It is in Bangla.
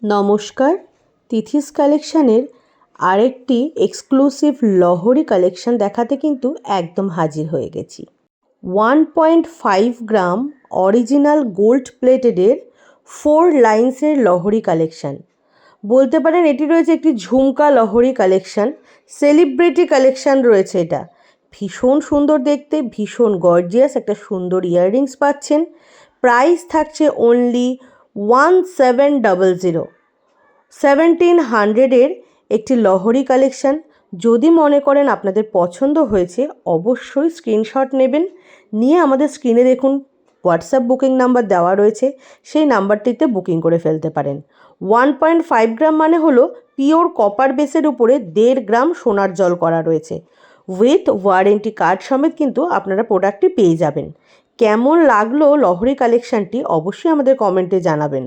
নমস্কার, তিথিস কালেকশানের আরেকটি এক্সক্লুসিভ লহরি কালেকশান দেখাতে কিন্তু একদম হাজির হয়ে গেছি। 1.5 গ্রাম অরিজিনাল গোল্ড প্লেটেডের 4 লাইন্সের লহরি কালেকশান। বলতে পারেন এটি রয়েছে একটি ঝুমকা লহরি কালেকশান, সেলিব্রিটি কালেকশান রয়েছে এটা। ভীষণ সুন্দর দেখতে, ভীষণ গর্জিয়াস একটা সুন্দর ইয়াররিংস পাচ্ছেন। প্রাইস থাকছে অনলি 1700 1700-এর একটি লহরি কালেকশান। যদি মনে করেন আপনাদের পছন্দ হয়েছে অবশ্যই স্ক্রিনশট নেবেন, নিয়ে আমাদের স্ক্রিনে দেখুন হোয়াটসঅ্যাপ বুকিং নাম্বার দেওয়া রয়েছে, সেই নাম্বারটিতে বুকিং করে ফেলতে পারেন। 1.5 গ্রাম মানে হলো পিওর কপার বেসের উপরে 1.5 গ্রাম সোনার জল করা রয়েছে। উইথ ওয়ারেন্টি কার্ড সমেত কিন্তু আপনারা প্রোডাক্টটি পেয়ে যাবেন। কেমন লাগলো লহরি কালেকশানটি অবশ্যই আমাদের কমেন্টে জানাবেন।